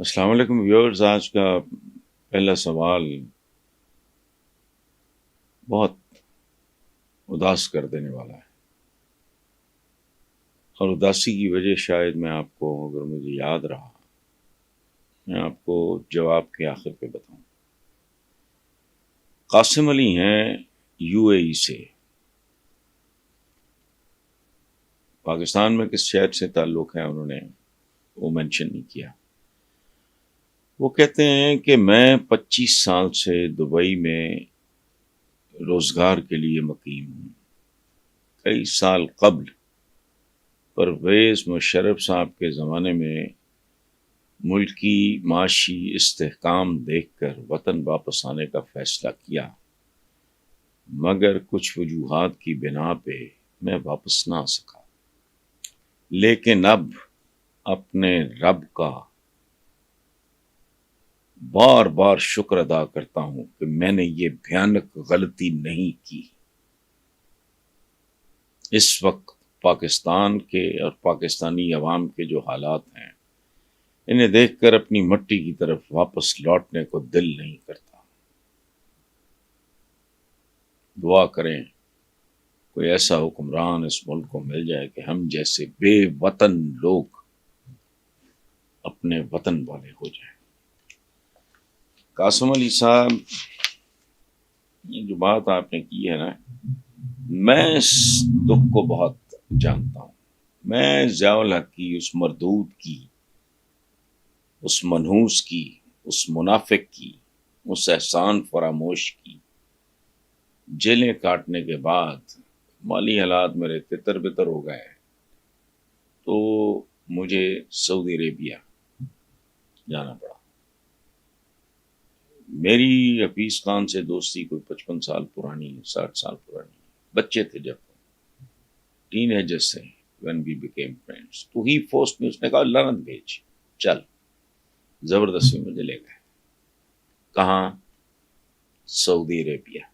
السلام علیکم ویورز، آج کا پہلا سوال بہت اداس کر دینے والا ہے، اور اداسی کی وجہ شاید میں آپ کو، اگر مجھے یاد رہا، میں آپ کو جواب کے آخر پہ بتاؤں۔ قاسم علی ہیں یو اے ای سے۔ پاکستان میں کس شہر سے تعلق ہے انہوں نے وہ مینشن نہیں کیا۔ وہ کہتے ہیں کہ میں 25 سال سے دبئی میں روزگار کے لیے مقیم ہوں۔ کئی سال قبل پرویز مشرف صاحب کے زمانے میں ملکی معاشی استحکام دیکھ کر وطن واپس آنے کا فیصلہ کیا، مگر کچھ وجوہات کی بنا پہ میں واپس نہ آ سکا۔ لیکن اب اپنے رب کا بار بار شکر ادا کرتا ہوں کہ میں نے یہ بھیانک غلطی نہیں کی۔ اس وقت پاکستان کے اور پاکستانی عوام کے جو حالات ہیں، انہیں دیکھ کر اپنی مٹی کی طرف واپس لوٹنے کو دل نہیں کرتا۔ دعا کریں کوئی ایسا حکمران اس ملک کو مل جائے کہ ہم جیسے بے وطن لوگ اپنے وطن والے ہو جائیں۔ قاسم علی صاحب، یہ جو بات آپ نے کی ہے نا، میں اس دکھ کو بہت جانتا ہوں۔ میں ضیاء الحق کی، اس مردود کی، اس منحوس کی، اس منافق کی، اس احسان فراموش کی جیلیں کاٹنے کے بعد مالی حالات میرے تتر بتر ہو گئے، تو مجھے سعودی عربیہ جانا پڑا۔ میری حفیظ خان سے دوستی کوئی 55 سال پرانی، 60 سال پرانی، بچے تھے جب، ٹین ایجرز سے when we became friends، تو ہی فورسڈ میں، اس نے کہا لندن بھیج، چل، زبردستی مجھے لے گئے۔ کہاں؟ سعودی عربیہ۔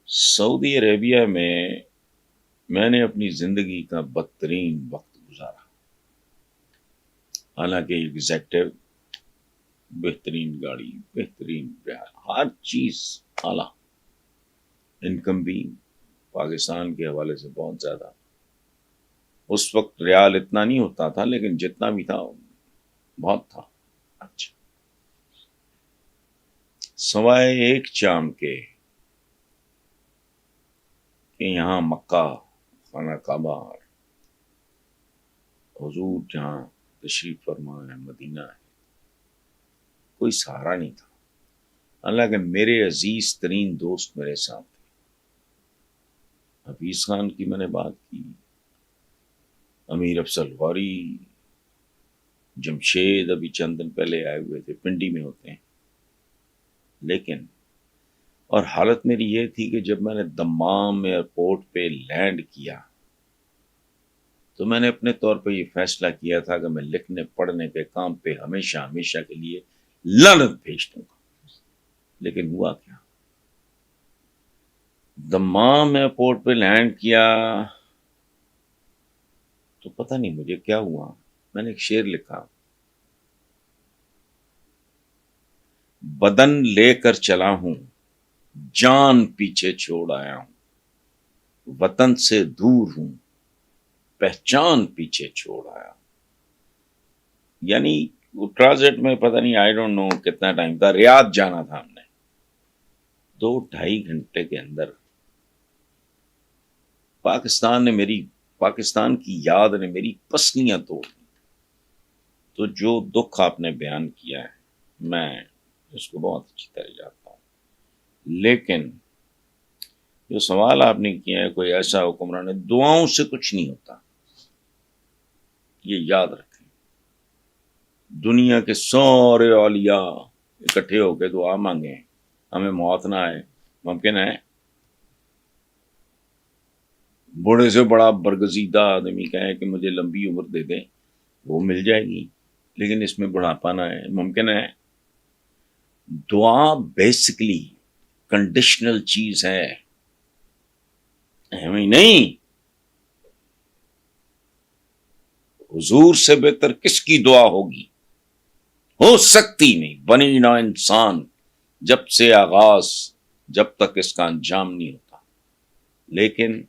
سعودی عربیہ میں نے اپنی زندگی کا بدترین وقت گزارا۔ حالانکہ ایگزیکٹو، بہترین گاڑی، بہترین ہر چیز اعلیٰ، انکم بھی پاکستان کے حوالے سے بہت زیادہ۔ اس وقت ریال اتنا نہیں ہوتا تھا، لیکن جتنا بھی تھا بہت تھا۔ اچھا، سوائے ایک چام کے کہ یہاں مکہ، خانہ کعبہ، حضور جہاں تشریف فرما ہے، مدینہ ہے، کوئی سہارا نہیں تھا۔ حالانکہ میرے عزیز ترین دوست میرے ساتھ تھے۔ حفیظ خان کی میں نے بات کی، امیر افضل غوری، جمشید ابھی چند دن پہلے آئے ہوئے تھے، پنڈی میں ہوتے ہیں۔ لیکن اور حالت میری یہ تھی کہ جب میں نے دمام ایئرپورٹ پہ لینڈ کیا تو میں نے اپنے طور پہ یہ فیصلہ کیا تھا کہ میں لکھنے پڑھنے کے کام پہ ہمیشہ ہمیشہ کے لیے لعنت بھیج دوں گا۔ لیکن ہوا کیا؟ دمام ایئرپورٹ پہ لینڈ کیا تو پتہ نہیں مجھے کیا ہوا، میں نے ایک شعر لکھا، بدن لے کر چلا ہوں، جان پیچھے چھوڑ آیا ہوں، وطن سے دور ہوں، پہچان پیچھے چھوڑ آیا۔ یعنی وہ ٹرانزٹ میں پتہ نہیں، آئی ڈونٹ نو کتنا ٹائم تھا، ریاض جانا تھا ہم نے، 2-2.5 گھنٹے کے اندر پاکستان کی یاد نے میری پسلیاں توڑ دی۔ تو جو دکھ آپ نے بیان کیا ہے، میں اس کو بہت اچھی طرح جانتا ہوں۔ لیکن جو سوال آپ نے کیا ہے، کوئی ایسا حکمران ہے، دعاؤں سے کچھ نہیں ہوتا، یہ یاد رکھیں۔ دنیا کے سارے اولیاء اکٹھے ہو کے دعا مانگیں ہمیں موت نہ آئے، ممکن ہے؟ بڑے سے بڑا برگزیدہ آدمی کہے کہ مجھے لمبی عمر دے دیں، وہ مل جائے گی، لیکن اس میں بڑھاپا نہ ہے، ممکن ہے؟ دعا بیسکلی کنڈیشنل چیز ہے، ہمیں نہیں۔ حضور سے بہتر کس کی دعا ہوگی؟ ہو سکتی نہیں. بنی نہ انسان جب سے آغاز جب تک اس کا انجام نہیں ہوتا. لیکن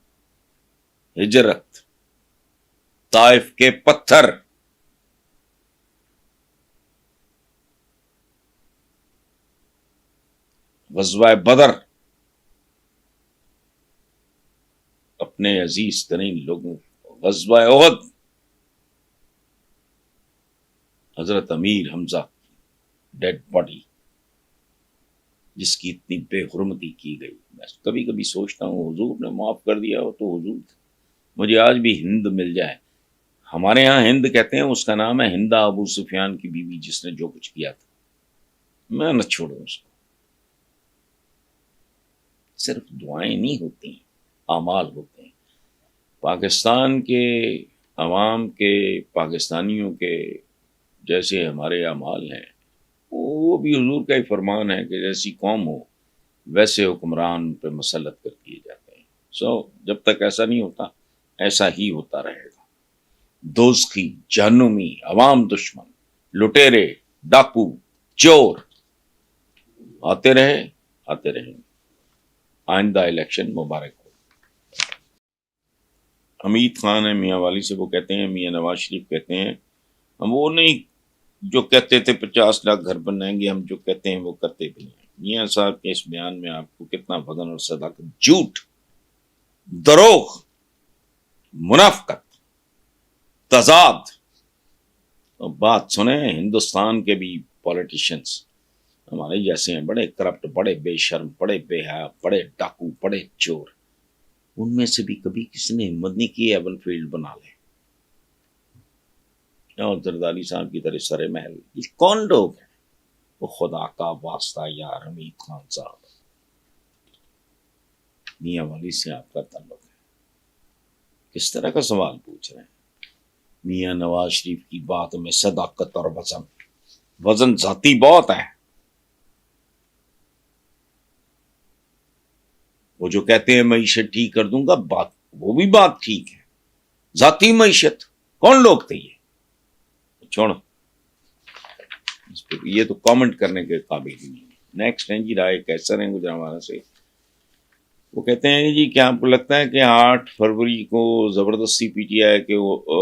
ہجرت، طائف کے پتھر، غزوہ بدر، اپنے عزیز ترین لوگوں، غزوہ احد، حضرت امیر حمزہ ڈیڈ باڈی جس کی اتنی بے حرمتی کی گئی. میں کبھی کبھی سوچتا ہوں حضور نے معاف کر دیا ہو تو حضور مجھے آج بھی ہند مل جائے. ہمارے ہاں ہند کہتے ہیں، اس کا نام ہے ہندا ابو سفیان کی بیوی جس نے جو کچھ کیا تھا. میں نہ چھوڑوں اس کو. صرف دعائیں نہیں ہوتی، اعمال ہوتے ہیں. پاکستان کے عوام کے، پاکستانیوں کے جیسے ہمارے اعمال ہیں، وہ بھی حضور کا ہی فرمان ہے کہ جیسی قوم ہو ویسے حکمران پہ مسلط کر دیے جاتے ہیں. جب تک ایسا نہیں ہوتا ایسا ہی ہوتا رہے گا. دوزخی، جہنمی، عوام دشمن، لٹیرے، ڈاکو، چور آتے رہیں. آئندہ الیکشن مبارک ہو. حمید خان ہے میاں والی سے، وہ کہتے ہیں میاں نواز شریف کہتے ہیں ہم وہ نہیں جو کہتے تھے 50 لاکھ گھر بنائیں گے، ہم جو کہتے ہیں وہ کرتے بھی ہیں. میاں صاحب کے اس بیان میں آپ کو کتنا وزن اور صداقت، جھوٹ، دروغ، منافقت، تضاد. بات سنیں، ہندوستان کے بھی پولیٹیشنز ہمارے جیسے ہیں، بڑے کرپٹ، بڑے بے شرم، بڑے بے حیا، بڑے ڈاکو، بڑے چور. ان میں سے بھی کبھی کسی نے ہمت نہیں کی ایون فیلڈ بنا لے. اور زرداری صاحب کی طرح سرے محل، یہ کون لوگ ہیں؟ وہ خدا کا واسطہ یار حمید خان صاحب، میاں والی سے آپ کا تعلق ہے، کس طرح کا سوال پوچھ رہے ہیں؟ میاں نواز شریف کی بات میں صداقت اور وزن ذاتی بہت ہے. وہ جو کہتے ہیں معیشت ٹھیک کر دوں گا، بات وہ بھی بات ٹھیک ہے. ذاتی معیشت کون لوگ تھے؟ یہ چھوڑو، یہ تو کامنٹ کرنے کے قابل ہی نہیں. نیکسٹ ہیں جی رائے کیسر ہیں گجرانوالہ سے. وہ کہتے ہیں جی کیا آپ کو لگتا ہے کہ 8 فروری کو زبردستی پی ٹی آئی کے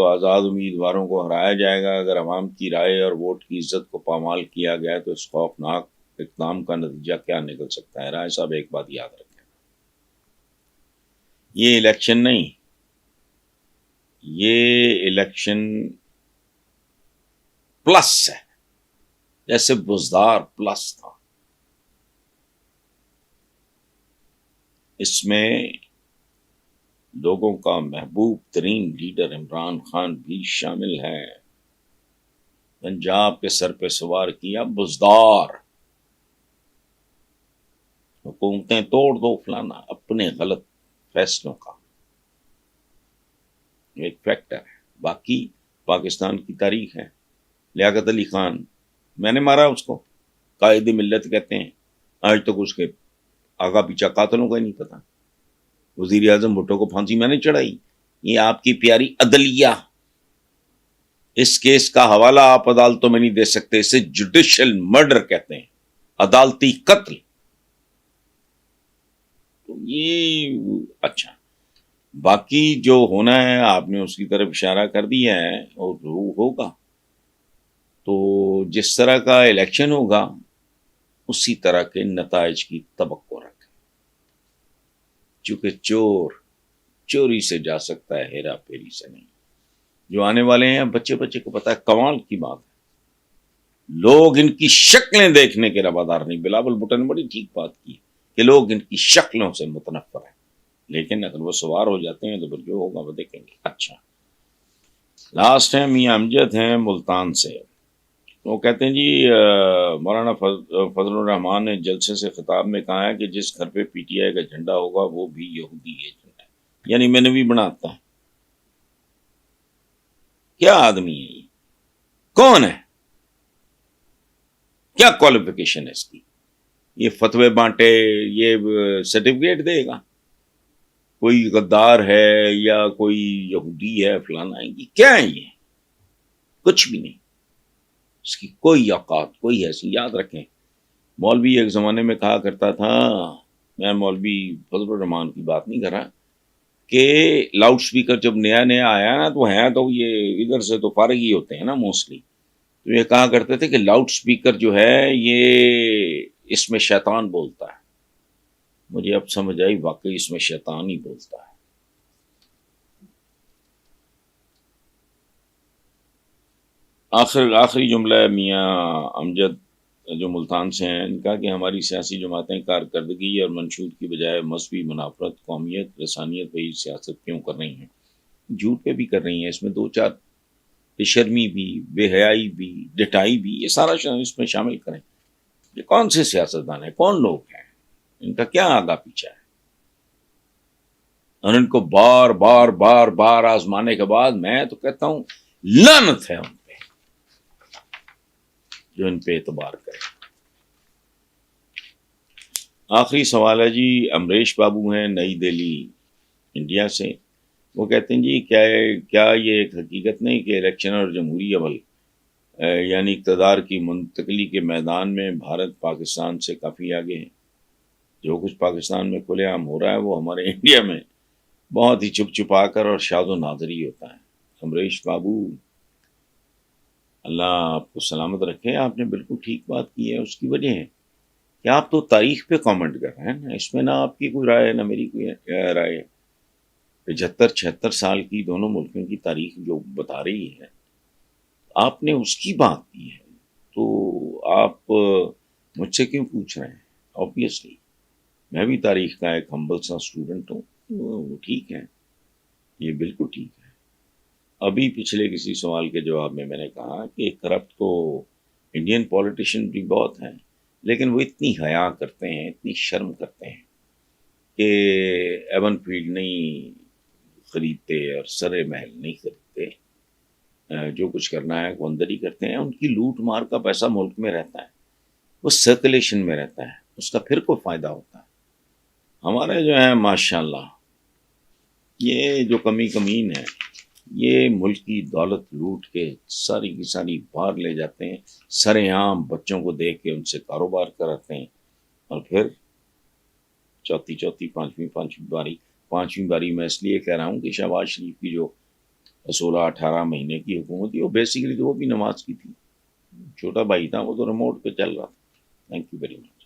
آزاد امیدواروں کو ہرایا جائے گا؟ اگر عوام کی رائے اور ووٹ کی عزت کو پامال کیا گیا تو اس خوفناک اقدام کا نتیجہ کیا نکل سکتا ہے؟ رائے صاحب ایک بات یاد رکھیں، یہ الیکشن نہیں، یہ الیکشن پلس ہے، جیسے بزدار پلس تھا. اس میں لوگوں کا محبوب ترین لیڈر عمران خان بھی شامل ہے. پنجاب کے سر پہ سوار کیا بزدار، حکومتیں توڑ دو فلانا، اپنے غلط فیصلوں کا ایک فیکٹر ہے. باقی پاکستان کی تاریخ ہے. لیاقت علی خان، میں نے مارا اس کو، قائد ملت کہتے ہیں، آج تک اس کے آگا پیچھا قاتلوں کا ہی نہیں پتا. وزیر اعظم بھٹو کو پھانسی میں نے چڑھائی. یہ آپ کی پیاری عدلیہ. اس کیس کا حوالہ آپ عدالتوں میں نہیں دے سکتے، اسے جوڈیشل مرڈر کہتے ہیں، عدالتی قتل. تو یہ اچھا، باقی جو ہونا ہے آپ نے اس کی طرف اشارہ کر دیا ہے، اور وہ ہوگا تو جس طرح کا الیکشن ہوگا اسی طرح کے نتائج کی توقع رکھیں. چونکہ چور چوری سے جا سکتا ہے، ہیرا پھیری سے نہیں. جو آنے والے ہیں بچے کو پتا ہے. کمال کی بات ہے، لوگ ان کی شکلیں دیکھنے کے روادار نہیں. بلاول بھٹو نے بڑی ٹھیک بات کی کہ لوگ ان کی شکلوں سے متنفر ہیں، لیکن اگر وہ سوار ہو جاتے ہیں تو پھر جو ہوگا وہ دیکھیں گے. اچھا، لاسٹ ہیں میاں امجد ہیں ملتان سے. وہ کہتے ہیں جی مولانا فضل الرحمان نے جلسے سے خطاب میں کہا ہے کہ جس گھر پہ پی ٹی آئی کا جھنڈا ہوگا وہ بھی یہودی ایجنٹ ہے. یعنی میں نے بھی بناتا ہے. کیا آدمی ہے یہ؟ کون ہے؟ کیا کوالیفیکیشن ہے اس کی؟ یہ فتوے بانٹے، یہ سرٹیفکیٹ دے گا؟ کوئی غدار ہے یا کوئی یہودی ہے فلانا ہے؟ یہ کیا ہے یہ؟ کچھ بھی نہیں، اس کی کوئی اوقات، کوئی حیثیت. یاد رکھیں، مولوی ایک زمانے میں کہا کرتا تھا، میں مولوی فضل الرحمان کی بات نہیں کر رہا، کہ لاؤڈ سپیکر جب نیا نیا آیا نا تو ہے تو یہ ادھر سے تو فارغ ہی ہوتے ہیں نا موسٹلی، تو یہ کہا کرتے تھے کہ لاؤڈ سپیکر جو ہے یہ اس میں شیطان بولتا ہے. مجھے اب سمجھ آئی واقعی اس میں شیطان ہی بولتا ہے. آخری جملہ ہے میاں امجد جو ملتان سے ہیں، ان کا کہ ہماری سیاسی جماعتیں کارکردگی اور منشور کی بجائے مذہبی منافرت، قومیت، لسانیت پہ سیاست کیوں کر رہی ہیں؟ جھوٹ پہ بھی کر رہی ہیں، اس میں دو چار بے شرمی بھی، بے حیائی بھی، ڈٹائی بھی، یہ سارا اس میں شامل کریں. یہ کون سے سیاستدان ہیں، کون لوگ ہیں، ان کا کیا آگا پیچھا ہے؟ اور ان کو بار بار بار بار آزمانے کے بعد میں تو کہتا ہوں لعنت ہے ان پہ جو ان پہ اعتبار کرے. آخری سوال ہے جی، امریش بابو ہیں نئی دہلی انڈیا سے. وہ کہتے ہیں جی کیا یہ ایک حقیقت نہیں کہ الیکشن اور جمہوری عمل یعنی اقتدار کی منتقلی کے میدان میں بھارت پاکستان سے کافی آگے ہے؟ جو کچھ پاکستان میں کھلے عام ہو رہا ہے وہ ہمارے انڈیا میں بہت ہی چھپ چھپا کر اور شاد و نادر ہی ہوتا ہے. امریش بابو، اللہ آپ کو سلامت رکھے، آپ نے بالکل ٹھیک بات کی ہے. اس کی وجہ ہے کہ آپ تو تاریخ پہ کامنٹ کر رہے ہیں نا، اس میں نہ آپ کی کوئی رائے ہے نہ میری کوئی رائے ہے. 75-76 سال کی دونوں ملکوں کی تاریخ جو بتا رہی ہے، آپ نے اس کی بات کی ہے، تو آپ مجھ سے کیوں پوچھ رہے ہیں؟ آبویسلی میں بھی تاریخ کا ایک ہمبل سا اسٹوڈنٹ ہوں. وہ ٹھیک ہے، یہ بالکل ٹھیک ہے. ابھی پچھلے کسی سوال کے جواب میں نے کہا کہ کرپٹ تو انڈین پولیٹیشین بھی بہت ہیں، لیکن وہ اتنی حیا کرتے ہیں، اتنی شرم کرتے ہیں کہ ایون فیلڈ نہیں خریدتے اور سرے محل نہیں خریدتے. جو کچھ کرنا ہے وہ اندر ہی کرتے ہیں. ان کی لوٹ مار کا پیسہ ملک میں رہتا ہے، وہ سرکولیشن میں رہتا ہے، اس کا پھر کوئی فائدہ ہوتا ہے. ہمارے جو ہیں ماشاءاللہ یہ جو کمی کمین ہے، یہ ملک کی دولت لوٹ کے ساری کی ساری باہر لے جاتے ہیں، سرے عام بچوں کو دیکھ کے ان سے کاروبار کراتے ہیں، اور پھر چوتھی پانچویں باری میں اس لیے کہہ رہا ہوں کہ شہباز شریف کی جو 16-18 مہینے کی حکومت تھی وہ بیسیکلی تو وہ بھی نماز کی تھی. چھوٹا بھائی تھا، وہ تو ریموٹ پہ چل رہا تھا. Thank you very much.